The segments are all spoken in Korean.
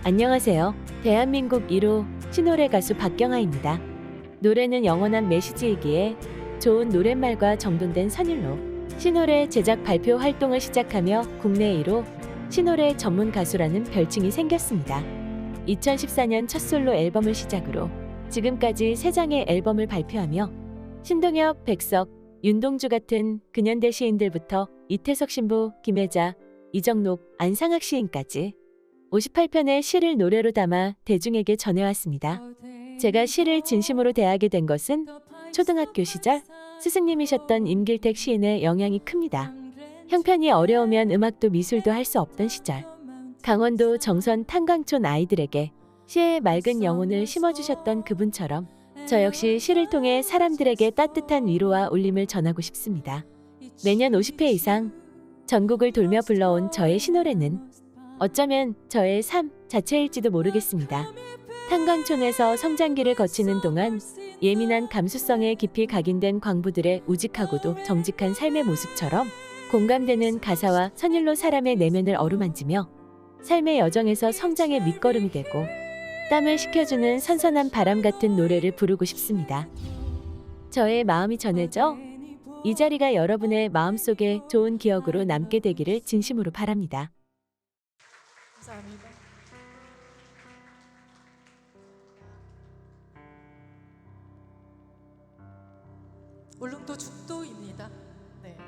안녕하세요. 대한민국 1호 신노래 가수 박경아입니다. 노래는 영원한 메시지이기에 좋은 노랫말과 정돈된 선율로 신노래 제작 발표 활동을 시작하며 국내 1호 신노래 전문 가수라는 별칭이 생겼습니다. 2014년 첫 솔로 앨범을 시작으로 지금까지 3장의 앨범을 발표하며 신동엽, 백석, 윤동주 같은 근현대 시인들부터 이태석 신부, 김혜자, 이정록, 안상학 시인까지 58편의 시를 노래로 담아 대중에게 전해왔습니다. 제가 시를 진심으로 대하게 된 것은 초등학교 시절 스승님이셨던 임길택 시인의 영향이 큽니다. 형편이 어려우면 음악도 미술도 할 수 없던 시절 강원도 정선 탄광촌 아이들에게 시의 맑은 영혼을 심어주셨던 그분처럼 저 역시 시를 통해 사람들에게 따뜻한 위로와 울림을 전하고 싶습니다. 매년 50회 이상 전국을 돌며 불러온 저의 시노래는 어쩌면 저의 삶 자체일지도 모르겠습니다. 탄광촌에서 성장기를 거치는 동안 예민한 감수성에 깊이 각인된 광부들의 우직하고도 정직한 삶의 모습처럼 공감되는 가사와 선율로 사람의 내면을 어루만지며 삶의 여정에서 성장의 밑거름이 되고 땀을 식혀주는 선선한 바람 같은 노래를 부르고 싶습니다. 저의 마음이 전해져 이 자리가 여러분의 마음속에 좋은 기억으로 남게 되기를 진심으로 바랍니다. 감사합니다. 울릉도 죽도입니다. 네.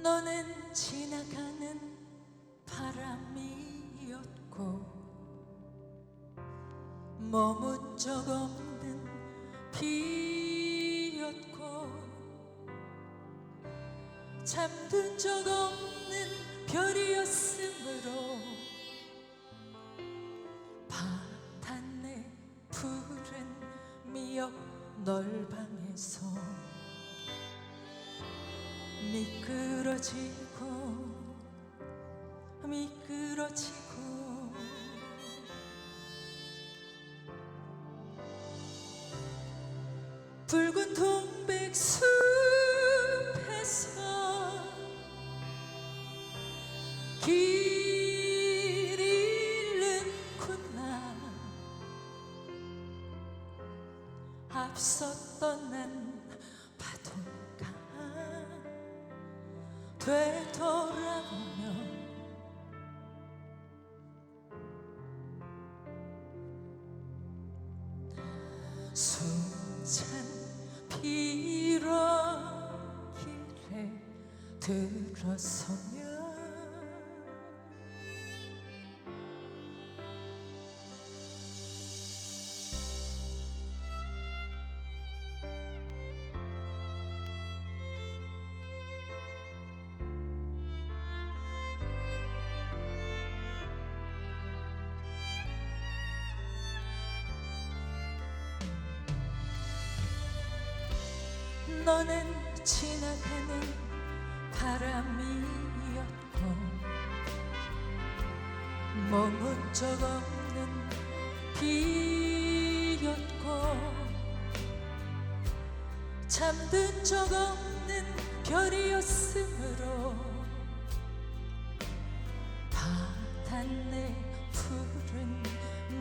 너는 지나가는 바람이었고 머문 적 없는 비였고 잠든 적 없는 별이었으므로 바닷내 푸른 미역 널방에서 미끄러지고 붉은 동백숲에서 길 잃는구나 앞서 떠난 파도가 되돌아보며 숨찬 피로 길에 들어서며 너는 지나가는 바람이었고 머문 적 없는 비였고 잠든 적 없는 별이었으므로 바닷내 푸른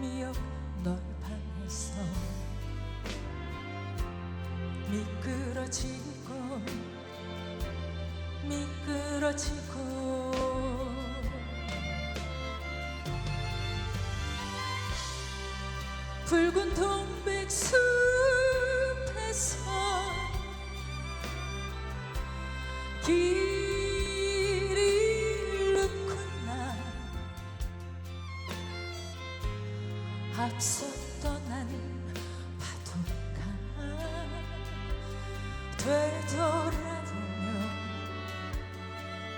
미역 널방에서 미끄러지고 붉은 동백숲에서 길 잃는구나 앞서 떠난 되돌아보며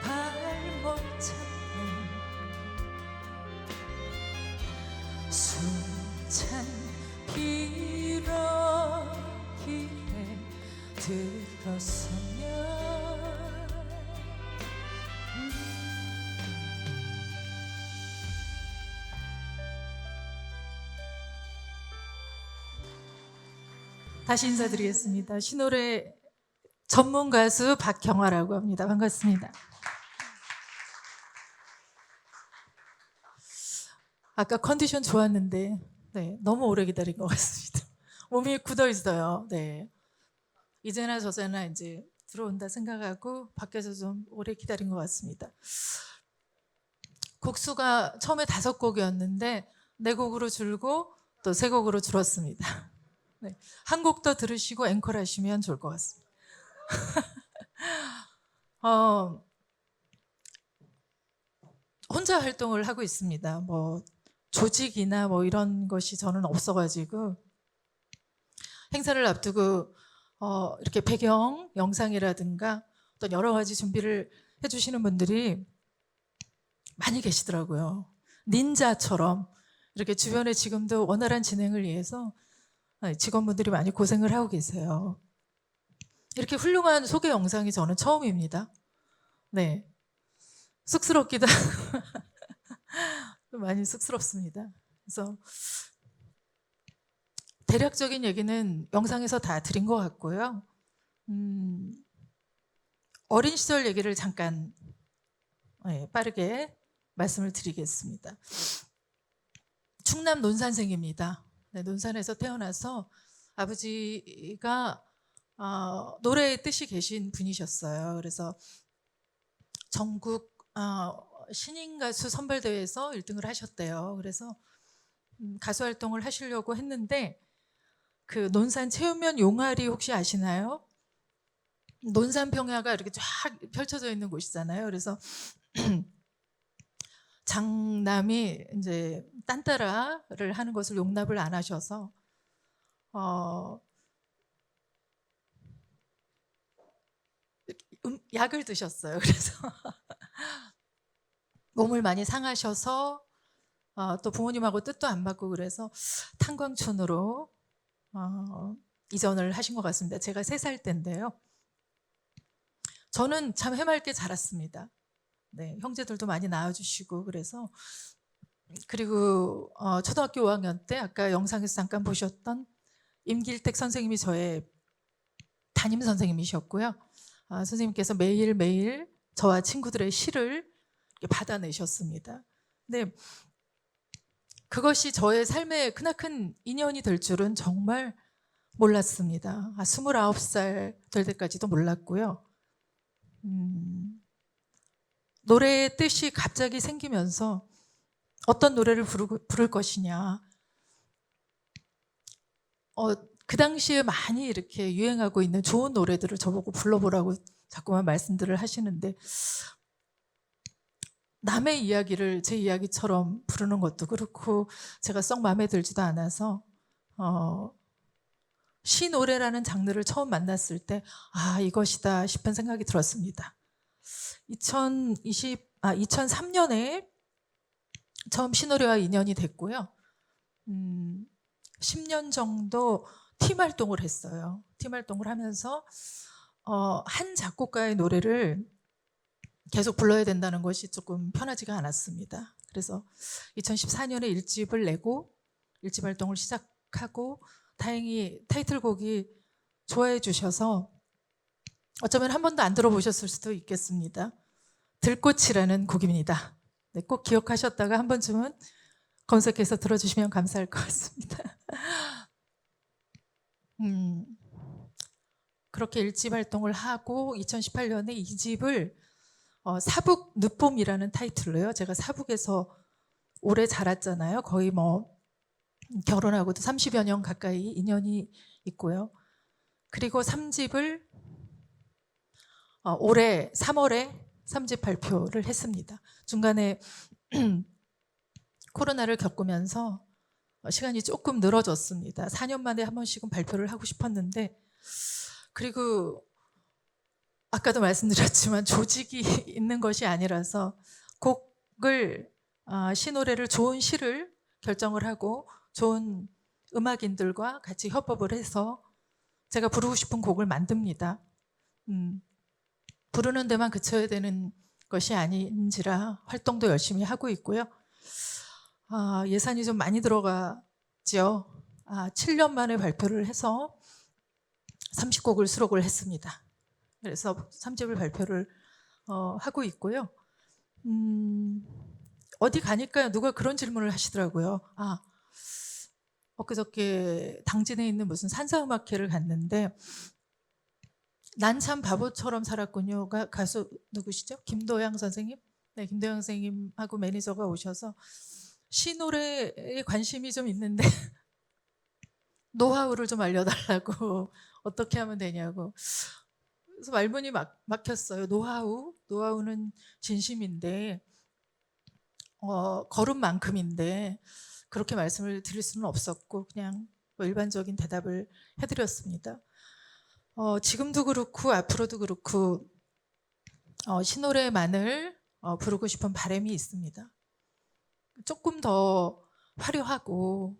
발목 잡는 숨찬 피로 길에 들어서며 다시 인사드리겠습니다. 신노래 전문 가수 박경화라고 합니다. 반갑습니다. 아까 컨디션 좋았는데 네, 너무 오래 기다린 것 같습니다. 몸이 굳어 있어요. 네. 이제나 저제나 이제 들어온다 생각하고 밖에서 좀 오래 기다린 것 같습니다. 곡수가 처음에 5곡이었는데 4곡으로 줄고 또 3곡으로 줄었습니다. 네. 한 곡 더 들으시고 앵콜 하시면 좋을 것 같습니다. 혼자 활동을 하고 있습니다. 뭐 조직이나 뭐 이런 것이 저는 없어가지고 행사를 앞두고 이렇게 배경 영상이라든가 어떤 여러 가지 준비를 해주시는 분들이 많이 계시더라고요. 닌자처럼 이렇게 주변에 지금도 원활한 진행을 위해서 직원분들이 많이 고생을 하고 계세요. 이렇게 훌륭한 소개 영상이 저는 처음입니다. 네, 쑥스럽기도 많이 쑥스럽습니다. 그래서 대략적인 얘기는 영상에서 다 드린 것 같고요. 어린 시절 얘기를 잠깐 빠르게 말씀을 드리겠습니다. 충남 논산생입니다. 네, 논산에서 태어나서 아버지가 노래의 뜻이 계신 분이셨어요. 그래서 전국 신인 가수 선발대회에서 1등을 하셨대요. 그래서 가수 활동을 하시려고 했는데 그 논산 체육면 용아리 혹시 아시나요? 논산 평야가 이렇게 쫙 펼쳐져 있는 곳이잖아요. 그래서 장남이 이제 딴따라를 하는 것을 용납을 안 하셔서 약을 드셨어요. 그래서 몸을 많이 상하셔서 또 부모님하고 뜻도 안 맞고 그래서 탄광촌으로 이전을 하신 것 같습니다. 제가 3살 때인데요. 저는 참 해맑게 자랐습니다. 네, 형제들도 많이 낳아주시고 그래서 그리고 초등학교 5학년 때 아까 영상에서 잠깐 보셨던 임길택 선생님이 저의 담임 선생님이셨고요. 선생님께서 매일매일 저와 친구들의 시를 받아내셨습니다. 근데 그것이 저의 삶의 크나큰 인연이 될 줄은 정말 몰랐습니다. 29살 될 때까지도 몰랐고요. 노래의 뜻이 갑자기 생기면서 어떤 노래를 부를 것이냐. 그 당시에 많이 이렇게 유행하고 있는 좋은 노래들을 저보고 불러보라고 자꾸만 말씀들을 하시는데 남의 이야기를 제 이야기처럼 부르는 것도 그렇고 제가 썩 마음에 들지도 않아서 시 노래라는 장르를 처음 만났을 때 이것이다 싶은 생각이 들었습니다. 2003년에 처음 시노래와 인연이 됐고요. 10년 정도 팀 활동을 했어요. 팀 활동을 하면서 한 작곡가의 노래를 계속 불러야 된다는 것이 조금 편하지가 않았습니다. 그래서 2014년에 1집을 내고 1집 활동을 시작하고 다행히 타이틀곡이 좋아해 주셔서 어쩌면 한 번도 안 들어보셨을 수도 있겠습니다. 들꽃이라는 곡입니다. 네, 꼭 기억하셨다가 한 번쯤은 검색해서 들어주시면 감사할 것 같습니다. 그렇게 1집 활동을 하고 2018년에 2집을 사북 늦봄이라는 타이틀로요. 제가 사북에서 오래 자랐잖아요. 거의 뭐 결혼하고도 30여 년 가까이 인연이 있고요. 그리고 3집을 올해 3월에 3집 발표를 했습니다. 중간에 코로나를 겪으면서 시간이 조금 늘어졌습니다. 4년 만에 한 번씩은 발표를 하고 싶었는데 그리고 아까도 말씀드렸지만 조직이 있는 것이 아니라서 곡을 시노래를 좋은 시를 결정을 하고 좋은 음악인들과 같이 협업을 해서 제가 부르고 싶은 곡을 만듭니다. 부르는 데만 그쳐야 되는 것이 아닌지라 활동도 열심히 하고 있고요. 예산이 좀 많이 들어가죠. 7년 만에 발표를 해서 30곡을 수록을 했습니다. 그래서 3집을 발표를 하고 있고요. 어디 가니까 누가 그런 질문을 하시더라고요. 엊그저께 당진에 있는 무슨 산사음악회를 갔는데 난 참 바보처럼 살았군요가 가수 누구시죠? 김도영 선생님? 네, 김도영 선생님하고 매니저가 오셔서 시 노래에 관심이 좀 있는데 노하우를 좀 알려달라고 어떻게 하면 되냐고. 그래서 말문이 막혔어요. 노하우는 진심인데 걸음만큼인데 그렇게 말씀을 드릴 수는 없었고 그냥 뭐 일반적인 대답을 해드렸습니다. 지금도 그렇고 앞으로도 그렇고 신노래만을 부르고 싶은 바람이 있습니다. 조금 더 화려하고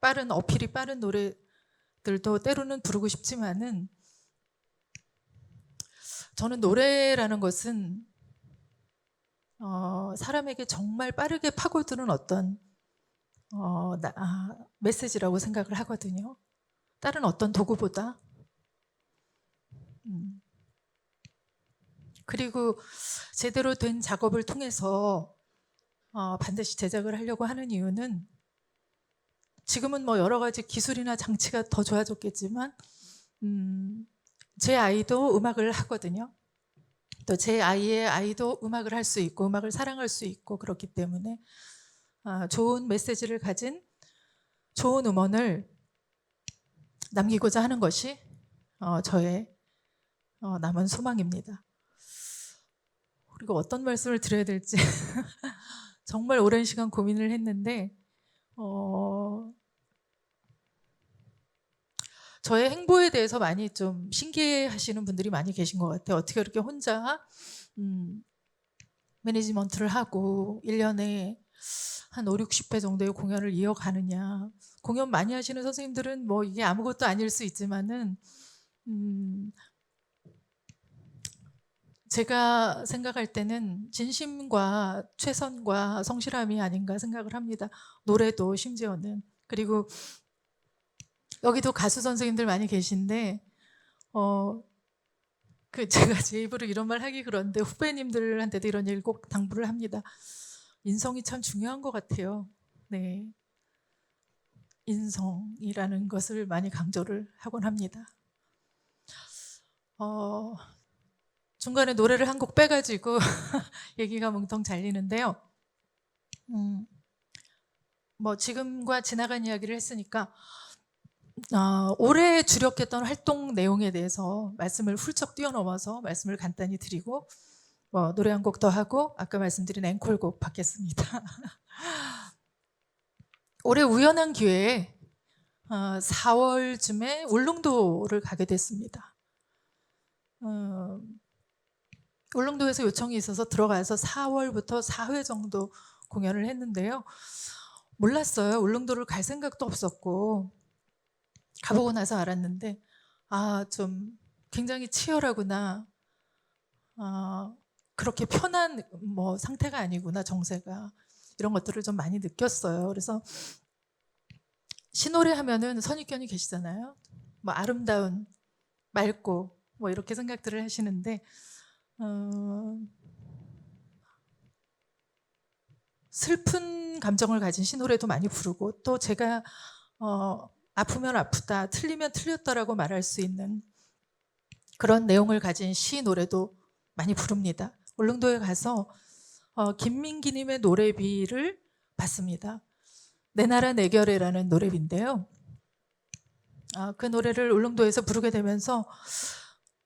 어필이 빠른 노래들도 때로는 부르고 싶지만은 저는 노래라는 것은 사람에게 정말 빠르게 파고드는 어떤 메시지라고 생각을 하거든요. 다른 어떤 도구보다. 그리고 제대로 된 작업을 통해서 반드시 제작을 하려고 하는 이유는 지금은 뭐 여러 가지 기술이나 장치가 더 좋아졌겠지만 제 아이도 음악을 하거든요. 또 제 아이의 아이도 음악을 할 수 있고 음악을 사랑할 수 있고 그렇기 때문에 좋은 메시지를 가진 좋은 음원을 남기고자 하는 것이 저의 남은 소망입니다. 그리고 어떤 말씀을 드려야 될지 정말 오랜 시간 고민을 했는데 저의 행보에 대해서 많이 좀 신기해하시는 분들이 많이 계신 것 같아요. 어떻게 그렇게 혼자 매니지먼트를 하고 1년에 한 5, 60회 정도의 공연을 이어가느냐. 공연 많이 하시는 선생님들은 뭐 이게 아무것도 아닐 수 있지만은 제가 생각할 때는 진심과 최선과 성실함이 아닌가 생각을 합니다. 노래도 심지어는. 그리고 여기도 가수 선생님들 많이 계신데 제가 제 입으로 이런 말 하기 그런데 후배님들한테도 이런 얘기를 꼭 당부를 합니다. 인성이 참 중요한 것 같아요. 네, 인성이라는 것을 많이 강조를 하곤 합니다. 중간에 노래를 한 곡 빼가지고 얘기가 뭉텅 잘리는데요. 뭐 지금과 지나간 이야기를 했으니까 올해 주력했던 활동 내용에 대해서 말씀을 훌쩍 뛰어넘어서 말씀을 간단히 드리고 노래 한 곡 더 하고 아까 말씀드린 앵콜곡 받겠습니다. 올해 우연한 기회에 4월쯤에 울릉도를 가게 됐습니다. 울릉도에서 요청이 있어서 들어가서 4월부터 4회 정도 공연을 했는데요. 몰랐어요. 울릉도를 갈 생각도 없었고 가보고 나서 알았는데 좀 굉장히 치열하구나. 그렇게 편한 상태가 아니구나, 정세가. 이런 것들을 좀 많이 느꼈어요. 그래서 시노래 하면은 선입견이 계시잖아요. 아름다운, 맑고 이렇게 생각들을 하시는데 슬픈 감정을 가진 시노래도 많이 부르고 또 제가 아프면 아프다, 틀리면 틀렸다라고 말할 수 있는 그런 내용을 가진 시 노래도 많이 부릅니다. 울릉도에 가서 김민기님의 노래비를 봤습니다. 내 나라 내 결에라는 노래비인데요. 그 노래를 울릉도에서 부르게 되면서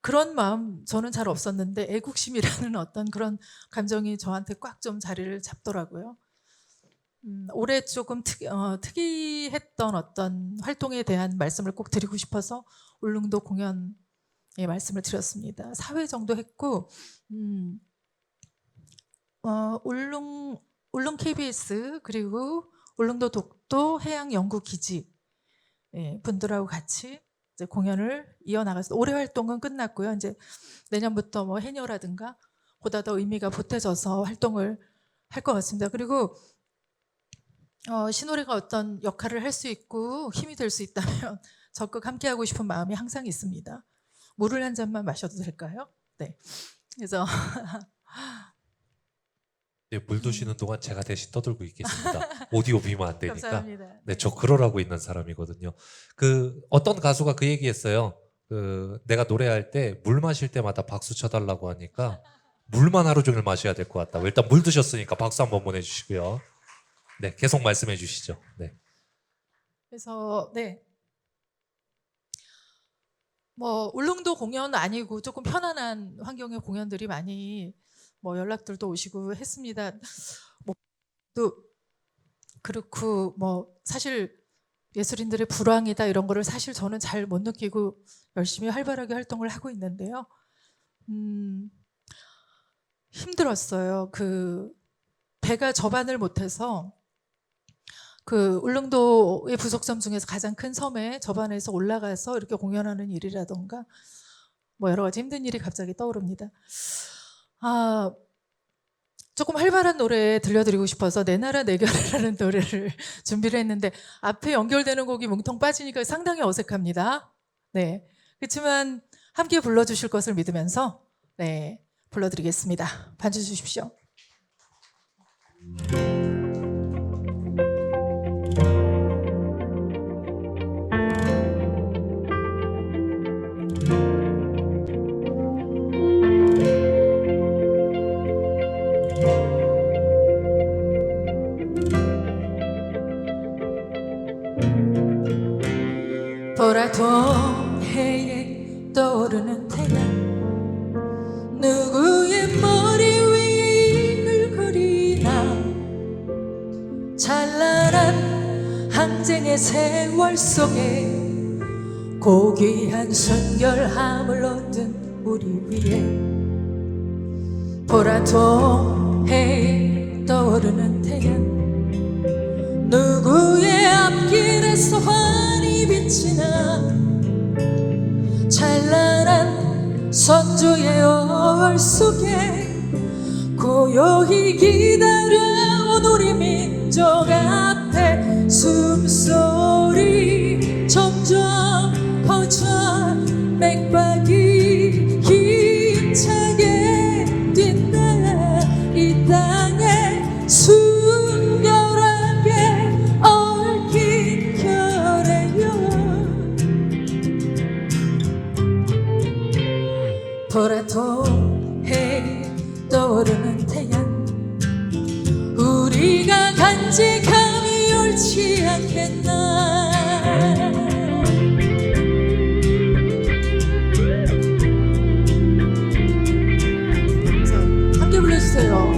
그런 마음 저는 잘 없었는데 애국심이라는 어떤 그런 감정이 저한테 꽉 좀 자리를 잡더라고요. 올해 조금 특이했던 어떤 활동에 대한 말씀을 꼭 드리고 싶어서 울릉도 공연에 말씀을 드렸습니다. 4회 정도 했고 울릉 KBS 그리고 울릉도 독도 해양연구기지 분들하고 같이 이제 공연을 이어나가서 올해 활동은 끝났고요. 이제 내년부터 해녀라든가 보다 더 의미가 보태져서 활동을 할 것 같습니다. 그리고 시노래가 어떤 역할을 할 수 있고 힘이 될 수 있다면 적극 함께하고 싶은 마음이 항상 있습니다. 물을 한 잔만 마셔도 될까요? 네. 그래서 네, 물 드시는 동안 제가 대신 떠들고 있겠습니다. 오디오 비면 안 되니까. 감사합니다. 네, 저 그러라고 있는 사람이거든요. 그 어떤 가수가 그 얘기했어요. 그 내가 노래할 때 물 마실 때마다 박수 쳐달라고 하니까 물만 하루 종일 마셔야 될 것 같다고. 일단 물 드셨으니까 박수 한번 보내주시고요. 네, 계속 말씀해 주시죠. 네. 그래서 네. 뭐 울릉도 공연 아니고 조금 편안한 환경의 공연들이 많이 뭐 연락들도 오시고 했습니다. 뭐 또 그렇고 뭐 사실 예술인들의 불황이다 이런 거를 사실 저는 잘 못 느끼고 열심히 활발하게 활동을 하고 있는데요. 힘들었어요. 그 배가 접안을 못해서 그 울릉도의 부속섬 중에서 가장 큰 섬에 접안해서 올라가서 이렇게 공연하는 일이라던가 뭐 여러 가지 힘든 일이 갑자기 떠오릅니다. 아, 조금 활발한 노래 들려드리고 싶어서 내 나라 내 결이라는 노래를 준비를 했는데 앞에 연결되는 곡이 뭉텅 빠지니까 상당히 어색합니다. 네, 그렇지만 함께 불러주실 것을 믿으면서 네 불러드리겠습니다. 반주 주십시오. 보라통 해에 떠오르는 태양 누구의 머리 위에 이글거리나 찬란한 항쟁의 세월 속에 고귀한 순결함을 얻은 우리 위에 보라통 해에 떠오르는 태양 누구의 앞길에서 환히 비치나 찬란한 선조의 얼 속에 고요히 기다려온 우리 민족 앞에 숨소리 점점 커져 맥박이 힘차게 뛴다 이 땅에 순결하게 얽힌 결의여 보라통 해 떠오르는 태양 우리가 간직함이 옳지 않겠나 그래서 함께 불러주세요.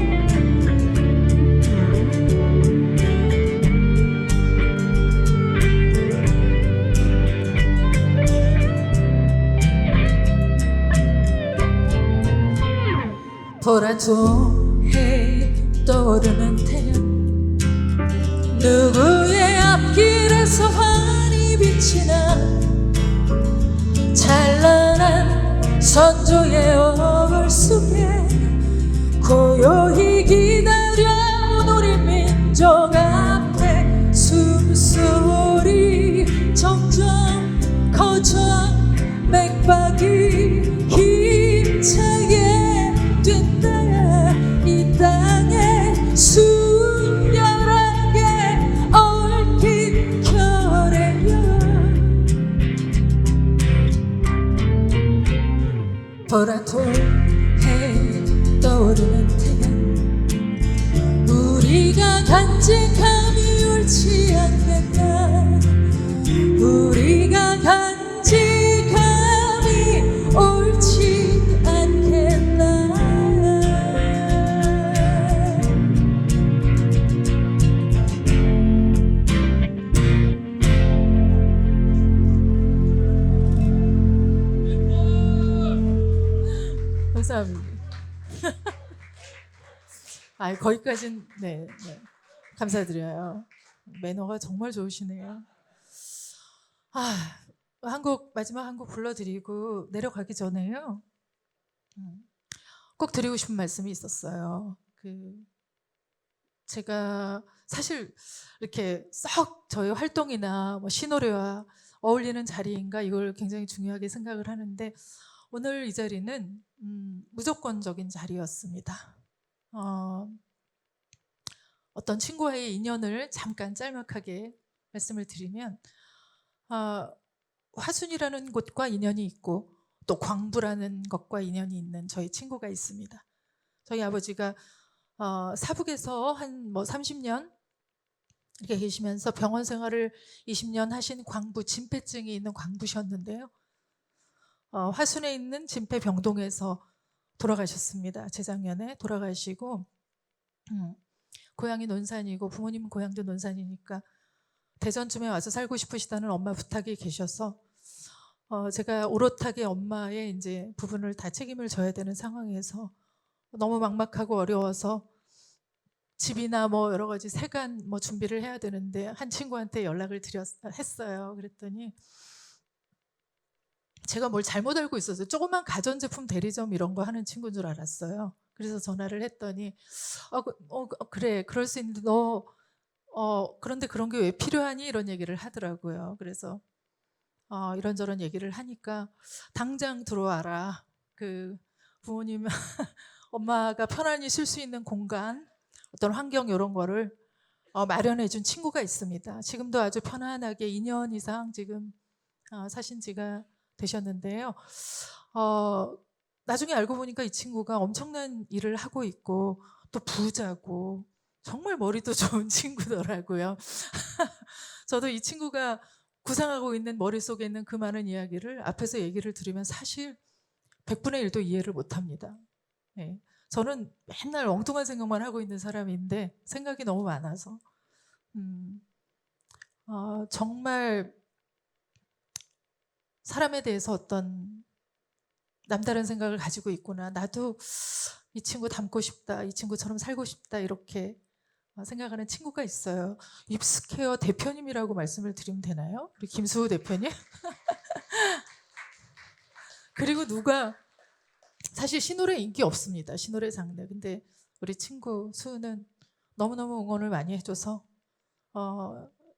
보라통 해 떠오르는 태양 누구의 앞길에서 환히 비치나 찬란한 선조의 얼 속에 고요히 기다려온 우리 민족 앞에 숨소리 점점 커져 맥박이 힘차게 이 땅에 순결하게 얽힌 결의여 보라통 해 떠오르는 태양 우리가 간직함이 옳지 않겠나 우리가 간직함이 옳지 않겠나 감사합니다. 아, 거기까진 네, 감사드려요. 매너가 정말 좋으시네요. 아, 마지막 한 곡 불러드리고 내려가기 전에요. 꼭 드리고 싶은 말씀이 있었어요. 제가 사실 이렇게 썩 저희 활동이나 뭐 시노래와 어울리는 자리인가 이걸 굉장히 중요하게 생각을 하는데 오늘 이 자리는 무조건적인 자리였습니다. 어떤 친구와의 인연을 잠깐 짤막하게 말씀을 드리면, 화순이라는 곳과 인연이 있고 또 광부라는 것과 인연이 있는 저희 친구가 있습니다. 저희 아버지가 사북에서 한 30년 이렇게 계시면서 병원 생활을 20년 하신 광부, 진폐증이 있는 광부셨는데요. 화순에 있는 진폐병동에서 돌아가셨습니다. 재작년에 돌아가시고, 고향이 논산이고 부모님 고향도 논산이니까 대전쯤에 와서 살고 싶으시다는 엄마 부탁이 계셔서 제가 오롯하게 엄마의 이제 부분을 다 책임을 져야 되는 상황에서 너무 막막하고 어려워서 집이나 뭐 여러 가지 세간 뭐 준비를 해야 되는데 한 친구한테 연락을 했어요. 그랬더니 제가 뭘 잘못 알고 있었어요. 조그만 가전제품 대리점 이런 거 하는 친구인 줄 알았어요. 그래서 전화를 했더니 그래, 그럴 수 있는데 너 그런데 그런 게 왜 필요하니? 이런 얘기를 하더라고요. 그래서 이런저런 얘기를 하니까 당장 들어와라. 그 부모님 엄마가 편안히 쉴 수 있는 공간, 어떤 환경 이런 거를 마련해 준 친구가 있습니다. 지금도 아주 편안하게 2년 이상 지금 사신 지가 되셨는데요. 나중에 알고 보니까 이 친구가 엄청난 일을 하고 있고 또 부자고 정말 머리도 좋은 친구더라고요. 저도 이 친구가 구상하고 있는 머릿속에 있는 그 많은 이야기를 앞에서 얘기를 들으면 사실 100분의 1도 이해를 못합니다. 네. 저는 맨날 엉뚱한 생각만 하고 있는 사람인데 생각이 너무 많아서 정말 사람에 대해서 어떤 남다른 생각을 가지고 있구나. 나도 이 친구 닮고 싶다. 이 친구처럼 살고 싶다. 이렇게 생각하는 친구가 있어요. 입스케어 대표님이라고 말씀을 드리면 되나요? 우리 김수우 대표님? 그리고 누가 사실 신호래 인기 없습니다. 신호래 장르. 근데 우리 친구 수우는 너무너무 응원을 많이 해줘서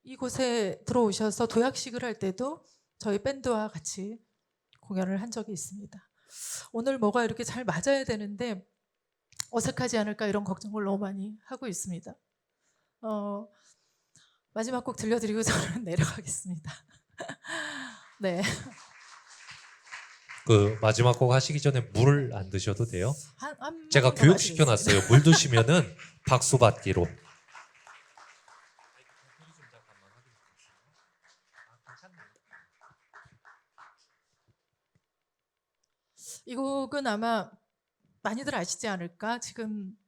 이곳에 들어오셔서 도약식을 할 때도 저희 밴드와 같이 공연을 한 적이 있습니다. 오늘 뭐가 이렇게 잘 맞아야 되는데 어색하지 않을까 이런 걱정을 너무 많이 하고 있습니다. 마지막 곡 들려드리고 저는 내려가겠습니다. 네. 그 마지막 곡 하시기 전에 물을 안 드셔도 돼요? 한 제가 번 더 교육시켜 마시겠습니다. 놨어요. 물 드시면은 박수 받기로. 이 곡은 아마 많이들 아시지 않을까? 지금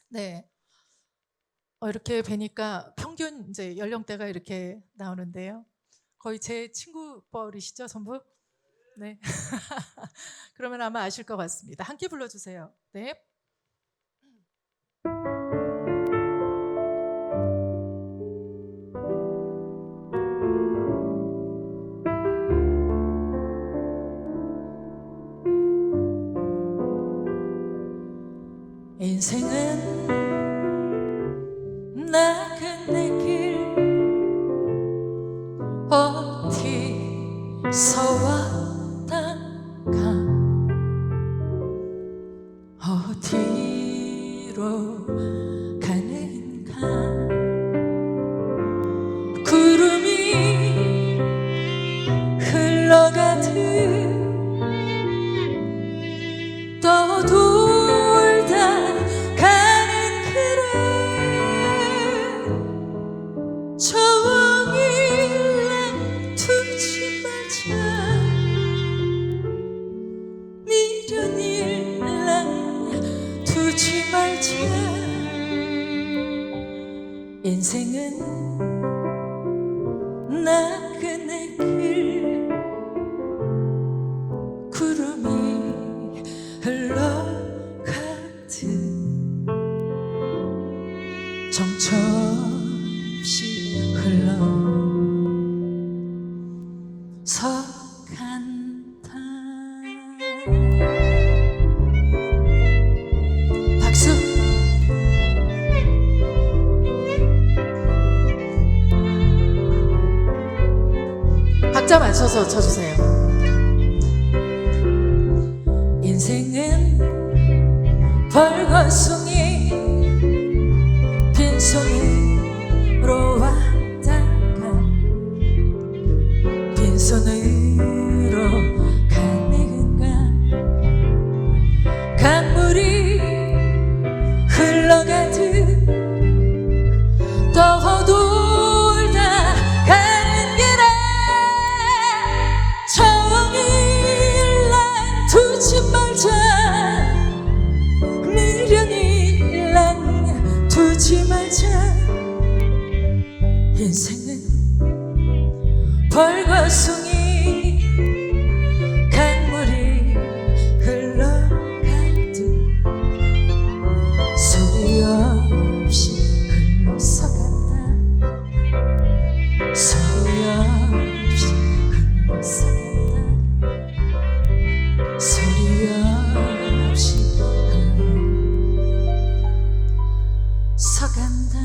네. 이렇게 뵈니까 평균 이제 연령대가 이렇게 나오는데요. 거의 제 친구 뻘이시죠, 전부? 네. 그러면 아마 아실 것 같습니다. 함께 불러주세요. 네. 인생은 나그네 길 어디서 왔다가 어디로 가는가 구름이 흘러가듯 떠돌다 정일랑 두지 말자 미련일랑 두지 말자 인생은 나그네 길 구름이 흘러가듯 정처없이 흘러서 간다. 박수. 박자 맞춰서 쳐주세요. 인생은 벌거숭이 빈손으로 왔다가 빈손으로 가내근가 강물이 흘러가듯 떠돌다 가는 길에 정일 난 두지 말자 미련이 난 두지 말자 인생은 벌거숭이 강물이 흘러가듯 소리 없이 흘러서간다 소리 없이 흘러서간다 소리 없이 흘러서간다